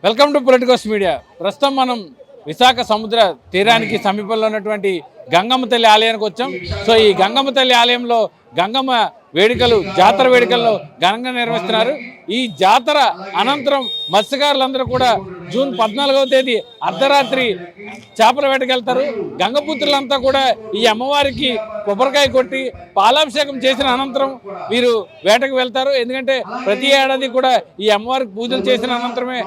Welcome to Politicos media. ప్రస్తుతం మనం విశాఖ సముద్ర తీరానికి సమీపంలో ఉన్నటువంటి గంగమ్మ తల్లి ఆలయానికి వచ్చాం. సో ఈ గంగమ్మ తల్లి ఆలయంలో గంగమ్మ వేడుకలు, జాతర వేడుకల్లో ఘనంగా నిర్వహిస్తున్నారు. ఈ జాతర అనంతరం మత్స్యకారులందరూ కూడా జూన్ 14వ తేదీ అర్ధరాత్రి చేపల వేటకు వెళ్తారు. గంగపుత్రులంతా కూడా ఈ అమ్మవారికి కొబ్బరికాయ కొట్టి పాలాభిషేకం చేసిన అనంతరం వీరు వేటకు వెళ్తారు. ఎందుకంటే ప్రతి ఏడాది కూడా ఈ అమ్మవారికి పూజలు చేసిన అనంతరమే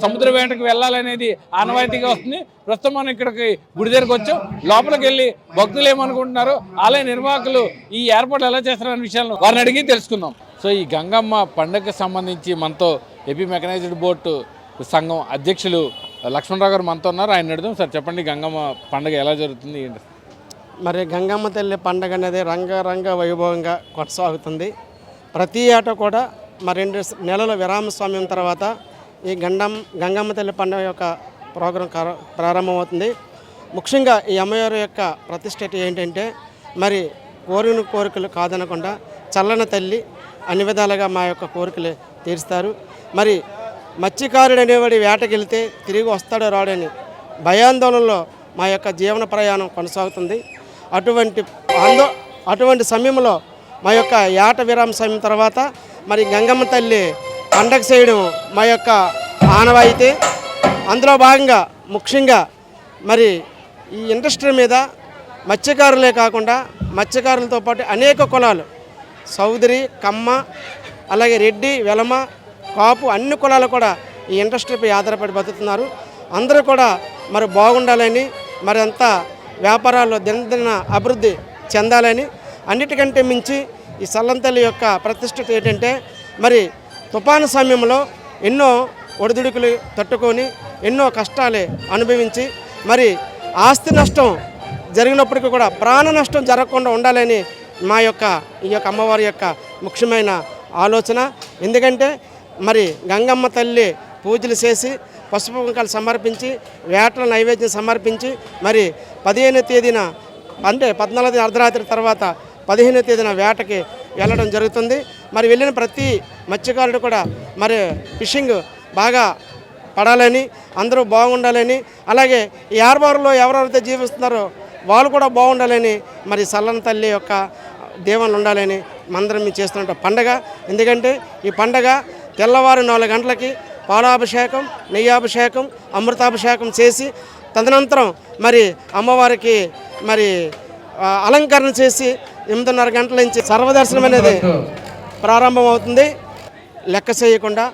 సముద్ర వేటకు వెళ్ళాలనేది ఆనవాయితీగా వస్తుంది. ప్రస్తుతం మనం ఇక్కడికి గుడి దగ్గరకు వచ్చాం. లోపలికి వెళ్ళి భక్తులు ఏమనుకుంటున్నారు, ఆలయ నిర్వాహకులు ఈ ఏర్పాట్లు ఎలా చేస్తారనే విషయాలను వారిని అడిగి తెలుసుకుందాం. సో ఈ గంగమ్మ పండుగకు సంబంధించి మనతో ఏపీ మెకనైజ్డ్ బోట్ సంఘం అధ్యక్షులు లక్ష్మణరావు గారు మనతో ఉన్నారు. ఆయన అడుగుదాం. సార్ చెప్పండి, గంగమ్మ పండుగ ఎలా జరుగుతుంది? మరి గంగమ్మ తల్లి పండుగ అనేది రంగరంగ వైభవంగా కొనసాగుతుంది. ప్రతి ఏటా కూడా మరి 2 నెలల విరామ సమయం తర్వాత ఈ గంగమ్మ తల్లి పండుగ యొక్క ప్రోగ్రాం ప్రారంభమవుతుంది. ముఖ్యంగా ఈ అమ్మవారి యొక్క ప్రతిష్ట ఏంటంటే, మరి కోరిన కోరికలు కాదనకుండా చల్లని తల్లి అన్ని విధాలుగా మా యొక్క కోరికలు తీరుస్తారు. మరి మత్స్యకారుడు అనేవాడి వేటకెళ్తే తిరిగి వస్తాడో రాడని భయాందోళనలో మా యొక్క జీవన ప్రయాణం కొనసాగుతుంది. అటువంటి సమయంలో మా యొక్క ఏట విరామ సమయం తర్వాత మరి గంగమ్మ తల్లి పండగ చేయడం మా యొక్క ఆనవాయితీ. అందులో భాగంగా ముఖ్యంగా మరి ఈ ఇండస్ట్రీ మీద మత్స్యకారులే కాకుండా మత్స్యకారులతో పాటు అనేక కులాలు, సౌదరి, కమ్మ, అలాగే రెడ్డి, వెలమ, కాపు అన్ని కులాలు కూడా ఈ ఇండస్ట్రీపై ఆధారపడి బతుకుతున్నారు. అందరూ కూడా మరి బాగుండాలని, మరి అంతా వ్యాపారాల్లో దినదిన అభివృద్ధి చెందాలని, అన్నిటికంటే మించి ఈ సల్లంతల్లి యొక్క ప్రతిష్ఠత ఏంటంటే, మరి తుఫాను సమయంలో ఎన్నో ఒడిదుడుకులు తట్టుకొని ఎన్నో కష్టాలే అనుభవించి మరి ఆస్తి నష్టం జరిగినప్పటికీ కూడా ప్రాణ నష్టం జరగకుండా ఉండాలని ఈ యొక్క అమ్మవారి యొక్క ముఖ్యమైన ఆలోచన. ఎందుకంటే మరి గంగమ్మ తల్లి పూజలు చేసి పసుపు కుంకాలు సమర్పించి వేటల నైవేద్యం సమర్పించి మరి 15వ తేదీన అంటే 14వ అర్ధరాత్రి తర్వాత 15వ తేదీన వేటకి వెళ్ళడం జరుగుతుంది. మరి వెళ్ళిన ప్రతి మత్స్యకారుడు కూడా మరి ఫిషింగ్ బాగా పడాలని, అందరూ బాగుండాలని, అలాగే ఈ ఆర్బార్లో ఎవరెవరైతే జీవిస్తున్నారో వాళ్ళు కూడా బాగుండాలని, మరి సల్లని తల్లి యొక్క దేవుళ్ళు ఉండాలని మందరం మేము చేస్తున్న పండగ. ఎందుకంటే ఈ పండగ తెల్లవారు 4 గంటలకి పాలాభిషేకం, నెయ్యాభిషేకం, అమృతాభిషేకం చేసి తదనంతరం మరి అమ్మవారికి మరి అలంకరణ చేసి 8:30 గంటల నుంచి సర్వదర్శనం అనేది ప్రారంభమవుతుంది. లెక్క చేయకుండా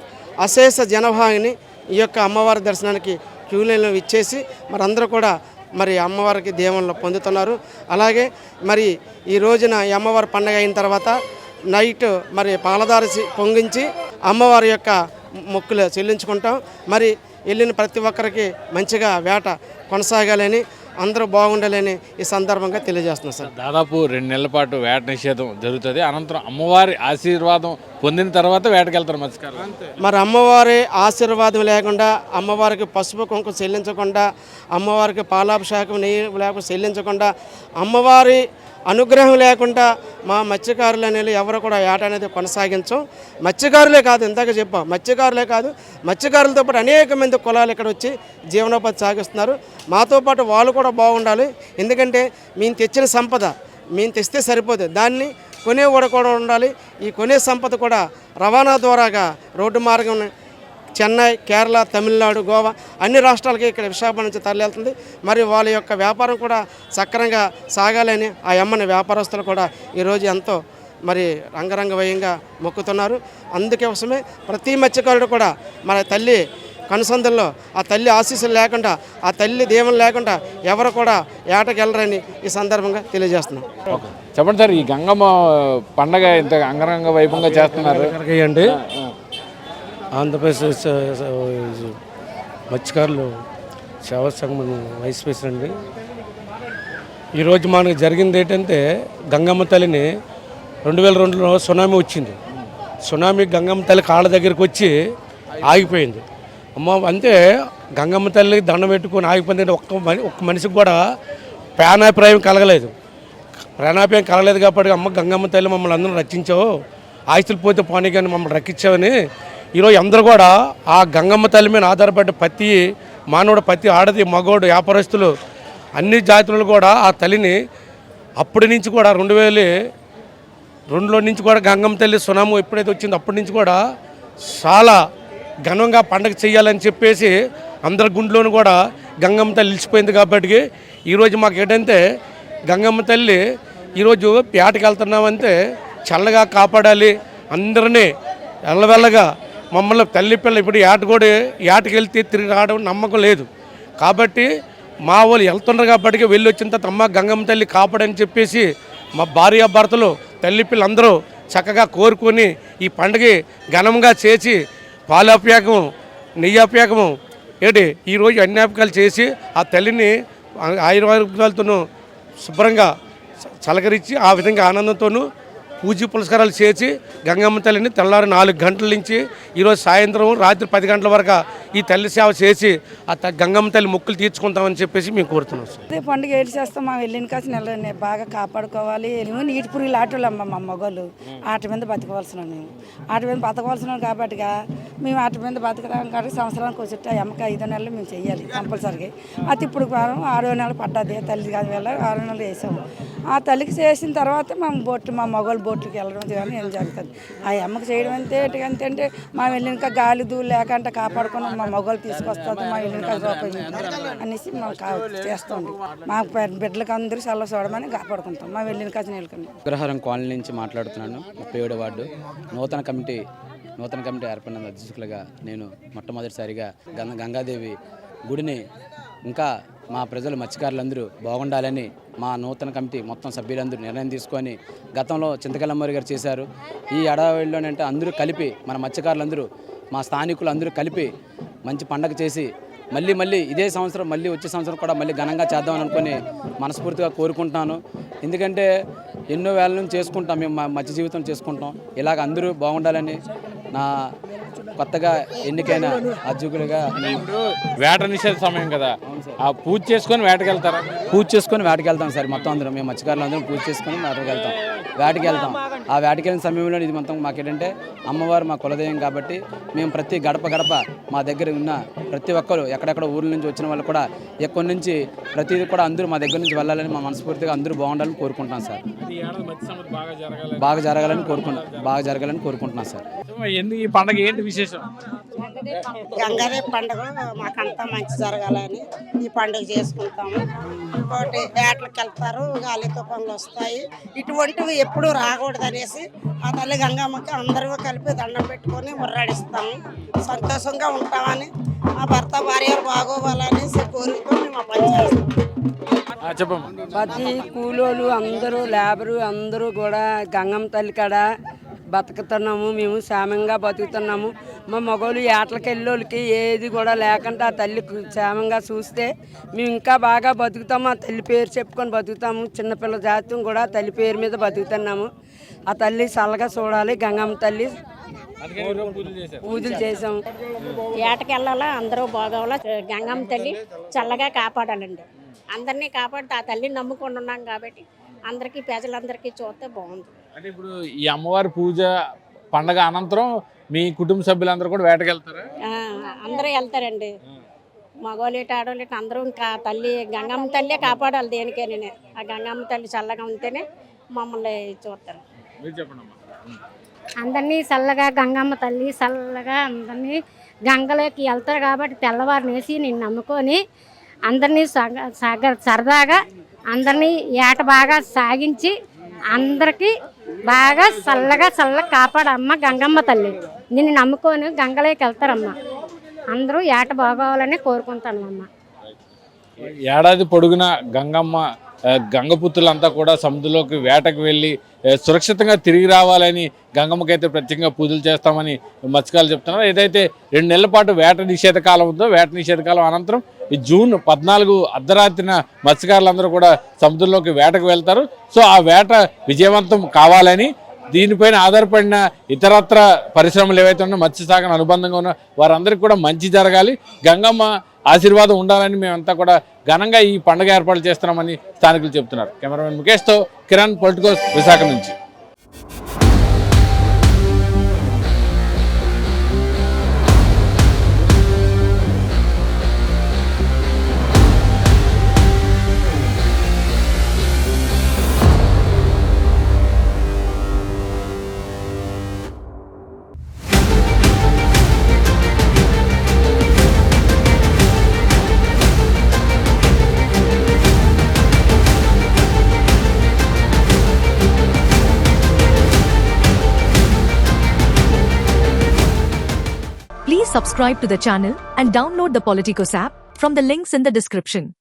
అశేష జనభాగిని ఈ యొక్క అమ్మవారి దర్శనానికి క్యూ లైన్లో ఇచ్చేసి మరి అందరూ కూడా మరి అమ్మవారికి దేవుళ్ళు పొందుతున్నారు. అలాగే మరి ఈ రోజున ఈ అమ్మవారి పండుగ అయిన తర్వాత నైట్ మరి పాలదారి పొంగించి అమ్మవారి యొక్క మొక్కులు చెల్లించుకుంటాం. మరి వెళ్ళిన ప్రతి ఒక్కరికి మంచిగా వేట కొనసాగాలని, అందరూ బాగుండాలని ఈ సందర్భంగా తెలియజేస్తున్నాం. సార్ దాదాపు 2 నెలల పాటు వేట నిషేధం జరుగుతుంది. అనంతరం అమ్మవారి ఆశీర్వాదం పొందిన తర్వాత వేటకెళ్తారు మత్స్యకారులు. మరి అమ్మవారి ఆశీర్వాదం లేకుండా, అమ్మవారికి పసుపు కుంకుమ చెల్లించకుండా, అమ్మవారికి పాలాభిషేకం నెయ్యి లేకుండా చెల్లించకుండా, అమ్మవారి అనుగ్రహం లేకుండా మా మత్స్యకారులు అనేది ఎవరు కూడా వేట అనేది కొనసాగించం. మత్స్యకారులే కాదు, ఇందాక చెప్పాం, మత్స్యకారులే కాదు, మత్స్యకారులతో పాటు అనేక మంది కులాలు ఇక్కడ వచ్చి జీవనోపాధి సాగిస్తున్నారు. మాతో పాటు వాళ్ళు కూడా బాగుండాలి. ఎందుకంటే మేము తెచ్చిన సంపద మేము తెస్తే సరిపోదు, దాన్ని కొనేవాడు కూడా ఉండాలి. ఈ కొనే సంపద కూడా రవాణా ద్వారాగా రోడ్డు మార్గం చెన్నై, కేరళ, తమిళనాడు, గోవా అన్ని రాష్ట్రాలకి ఇక్కడ విశాఖపట్నం నుంచి తరలివెళ్తుంది. మరి వాళ్ళ యొక్క వ్యాపారం కూడా సక్రమంగా సాగాలని ఆ అమ్మని వ్యాపారస్తులు కూడా ఈరోజు ఎంతో మరి రంగరంగ వైయంగా మొక్కుతున్నారు. అందుకోసమే ప్రతి మత్స్యకారుడు కూడా మన తల్లి కనుసందుల్లో ఆ తల్లి ఆశీస్సులు లేకుండా, ఆ తల్లి దేవులు లేకుండా ఎవరు కూడా ఏటకి వెళ్ళరని ఈ సందర్భంగా తెలియజేస్తున్నాం. చెప్పండి సార్, ఈ గంగమ్మ పండగ ఇంత అంగరంగ వైభవంగా చేస్తున్నారు అండి. ఆంధ్రప్రదేశ్ మత్స్యకారులు సేవా సంఘం వైస్ ప్రెసిడెంట్. ఈరోజు మనకు జరిగింది ఏంటంటే, గంగమ్మ తల్లిని 2002లో సునామీ వచ్చింది. సునామీ గంగమ్మ తల్లి కాళ్ళ దగ్గరికి వచ్చి ఆగిపోయింది. అమ్మ అంతే గంగమ్మ తల్లికి దండం పెట్టుకొని ఆగిపోయింది. ఒక్క మనిషికి కూడా ప్రాణాభిప్రాయం కలగలేదు. కాబట్టి అమ్మ గంగమ్మ తల్లి మమ్మల్ని అందరూ రక్షించావు, ఆస్తులు పోతే పోనీ కానీ మమ్మల్ని రక్షించావని ఈరోజు అందరూ కూడా ఆ గంగమ్మ తల్లి మీద ఆధారపడ్డ ప్రతి మానవుడు, ప్రతి ఆడది, మగోడు, వ్యాపారస్తులు అన్ని జాతులు కూడా ఆ తల్లిని అప్పటి నుంచి కూడా 2002లో నుంచి కూడా గంగమ్మ తల్లి సునాము ఎప్పుడైతే వచ్చిందో అప్పటి నుంచి కూడా చాలా ఘనంగా పండగ చేయాలని చెప్పేసి అందరి గుండెలోనూ కూడా గంగమ్మ తల్లి నిలిచిపోయింది. కాబట్టి ఈరోజు మాకు ఏంటంటే గంగమ్మ తల్లి ఈరోజు పేటకి వెళ్తున్నామంటే చల్లగా కాపాడాలి, అందరినీ ఎల్లవెల్లగా మమ్మల్ని తల్లి పిల్ల ఇప్పుడు ఏటకి వెళ్తే తిరిగి రావడం నమ్మకం లేదు. కాబట్టి మా వాళ్ళు వెళ్తున్నారు కాబట్టి వెళ్ళి వచ్చిన తర్వాత అమ్మ గంగమ్మ తల్లి కాపాడని చెప్పేసి మా భార్యాభర్తలు తల్లి పిల్లలందరూ చక్కగా కోరుకొని ఈ పండుగ ఘనంగా చేసి పాలాభిషేకం, నెయ్యాభిషేకము ఈరోజు అన్యాపకాలు చేసి ఆ తల్లిని ఆయుర్వేదాలతోనూ శుభ్రంగా చలకరించి ఆ విధంగా ఆనందంతోనూ పూజ పురస్కారాలు చేసి గంగమ్మ తల్లిని తెల్లారి 4 గంటల నుంచి ఈరోజు సాయంత్రం రాత్రి 10 గంటల వరకు ఈ తల్లి సేవ చేసి ఆ గంగమ్మ తల్లి మొక్కులు తీర్చుకుంటామని చెప్పేసి మేము కోరుతున్నాం సార్. అదే పండుగ ఏడు చేస్తాం. మా వెళ్ళిన కాసి నెల బాగా కాపాడుకోవాలి. మేము నీటి పురుగులు ఆటోళ్ళమ్మ మా మగవాళ్ళు ఆట మీద బతకవలసిన మేము ఆట మీద బతకవలసిన కాబట్టిగా మేము ఆట మీద బతకడానికి కాబట్టి సంవత్సరానికి వచ్చి అమ్మకి 5 నెలలు మేము చెయ్యాలి కంపల్సరీగా. అది ఇప్పుడు 6వ నెల పడ్డది తల్లి కాదు వేళ 6వ నెలలు వేసాము. ఆ తల్లికి చేసిన తర్వాత మేము మా మగవాళ్ళు బోట్లకి వెళ్ళడం కానీ ఏం జరుగుతుంది. ఆ అమ్మకి చేయడం అంటే మా వెళ్ళినక గాలి దూలు లేకుండా కాపాడుకున్నాం. మా మగవాళ్ళు తీసుకొస్తుంది, మా వెళ్ళినక అనేసి మేము చేస్తాం. మా బిడ్డలకు అందరూ చల్ల చూడమని కాపాడుకుంటాం. మా వెళ్ళినక నెలకొని అగ్రహారం కాలనీ నుంచి మాట్లాడుతున్నాను. 37వ వార్డు నూతన కమిటీ ఏర్పడిన అధ్యక్షులుగా నేను మొట్టమొదటిసారిగా గంగాదేవి గుడిని ఇంకా మా ప్రజలు మత్స్యకారులందరూ బాగుండాలని మా నూతన కమిటీ మొత్తం సభ్యులందరూ నిర్ణయం తీసుకొని గతంలో చింతకల్లమ్మరి గారు చేశారు. ఈ అడవిలోనంటే అందరూ కలిపి మన మత్స్యకారులందరూ మా స్థానికులు అందరూ కలిపి మంచి పండగ చేసి మళ్ళీ ఇదే సంవత్సరం వచ్చే సంవత్సరం కూడా మళ్ళీ ఘనంగా చేద్దామని అనుకుని మనస్ఫూర్తిగా కోరుకుంటున్నాను. ఎందుకంటే ఎన్నో వేల నుంచి చేసుకుంటాం, మేము మత్స్య జీవితం చేసుకుంటాం. ఇలాగ అందరూ బాగుండాలని నా కొత్తగా ఎన్నికైన అధ్యక్షులుగా. ఇప్పుడు వేట నిషేధ సమయం కదా, ఆ పూజ చేసుకొని వేటకి వెళ్తారా? పూజ చేసుకొని వేటకి వెళ్తాం సార్. మొత్తం అందరం మేము మత్స్యకారులు అందరం పూజ చేసుకొని వేటకి వెళ్తాం. ఆ వేటకి వెళ్ళిన సమయంలో ఇది మొత్తం మాకేంటంటే అమ్మవారు మా కులదైవం కాబట్టి మేము ప్రతి గడప మా దగ్గర ఉన్న ప్రతి ఒక్కరు ఎక్కడెక్కడ ఊర్ల నుంచి వచ్చిన వాళ్ళు కూడా ఎక్కడి నుంచి ప్రతిదీ కూడా అందరూ మా దగ్గర నుంచి వెళ్ళాలని మా మనస్ఫూర్తిగా అందరూ బాగుండాలని కోరుకుంటున్నాం సార్. బాగా జరగాలని కోరుకుంటున్నాం సార్. ఎందుకు ఈ పండుగ ఏంటి విశేషం? గంగాదేవి పండుగ మాకంతా మంచి జరగాలని ఈ పండుగ చేసుకుంటాము. ఇంకోటి వేటలకు వెళ్తారు, గాలితో పనులు వస్తాయి. ఇటువంటివి ఎప్పుడూ రాకూడదు అనేసి ఆ తల్లి గంగమ్మకి అందరూ కలిపి దండం పెట్టుకొని ముర్రాడిస్తాము. సంతోషంగా ఉంటామని మా భర్త భార్యలు బాగోవాలనేసి కోరుతూ మేము పని చేస్తాం. చెప్పమ్మా. ప్రతి కూలోళ్ళు అందరూ లేబరు అందరూ కూడా గంగమ్మ తల్లి కాడ బతుకుతున్నాము. మేము క్షేమంగా బతుకుతున్నాము. మా మగవాళ్ళు ఏటలకి వెళ్ళోళ్ళకి ఏది కూడా లేకుండా ఆ తల్లి క్షేమంగా చూస్తే మేము ఇంకా బాగా బతుకుతాము. ఆ తల్లి పేరు చెప్పుకొని బతుకుతాము. చిన్నపిల్ల జాతం కూడా తల్లి పేరు మీద బతుకుతున్నాము. ఆ తల్లి చల్లగా చూడాలి. గంగమ్మ తల్లి పూజలు చేసాము. ఏటకి వెళ్ళాలా, అందరూ బాగోవాలా, గంగమ్మ తల్లి చల్లగా కాపాడాలండి. అందరినీ కాపాడుతూ ఆ తల్లిని నమ్ముకొని ఉన్నాం కాబట్టి అందరికీ ప్రజలందరికీ చూస్తే బాగుంది. అంటే ఇప్పుడు ఈ అమ్మవారి పూజ పండగ అనంతరం మీ కుటుంబ సభ్యులందరూ కూడా వేటకి వెళ్తారా? అందరూ వెళ్తారండి. మగవాళ్ళు ఆడవాళ్ళు అందరూ ఇంకా తల్లి గంగమ్మ తల్లి కాపాడాలి. దేనికేనే ఆ గంగమ్మ తల్లి చల్లగా ఉంటేనే మమ్మల్ని చూస్తారు. మీరు చెప్పండి అమ్మా. అందరినీ చల్లగా గంగమ్మ తల్లి చల్లగా అందరినీ గంగలోకి వెళ్తారు కాబట్టి తెల్లవారు వేసి నేను నమ్ముకొని అందరినీ సరదాగా అందరినీ ఏట బాగా సాగించి అందరికీ బాగా చల్లగా కాపాడమ్మ గంగమ్మ తల్లి. నిన్ను నమ్ముకొని గంగలోకి వెళ్తారమ్మ. అందరూ ఏట బాగోవాలని కోరుకుంటాను అమ్మ. ఏడాది పొడుగున గంగపుత్రులంతా కూడా సముద్రంలోకి వేటకు వెళ్ళి సురక్షితంగా తిరిగి రావాలని గంగమ్మకైతే ప్రత్యేకంగా పూజలు చేస్తామని మత్స్యకారులు చెప్తున్నారు. ఏదైతే 2 నెలల పాటు వేట నిషేధ కాలం ఉందో, వేట నిషేధ కాలం అనంతరం ఈ జూన్ 14 అర్ధరాత్రిన మత్స్యకారులందరూ కూడా సముద్రంలోకి వేటకు వెళ్తారు. సో ఆ వేట విజయవంతం కావాలని దీనిపైన ఆధారపడిన ఇతరత్ర పరిశ్రమలు ఏవైతే ఉన్నాయో మత్స్యశాఖను అనుబంధంగా ఉన్న వారందరికీ కూడా మంచి జరగాలి, గంగమ్మ ఆశీర్వాదం ఉండాలని మేమంతా కూడా ఘనంగా ఈ పండుగ ఏర్పాటు చేస్తున్నామని స్థానికులు చెప్తున్నారు. కెమెరామెన్ ముఖేష్తో కిరణ్, పొలిటికోస్, విశాఖ నుంచి. Please subscribe to the channel and download the Politicos app from the links in the description.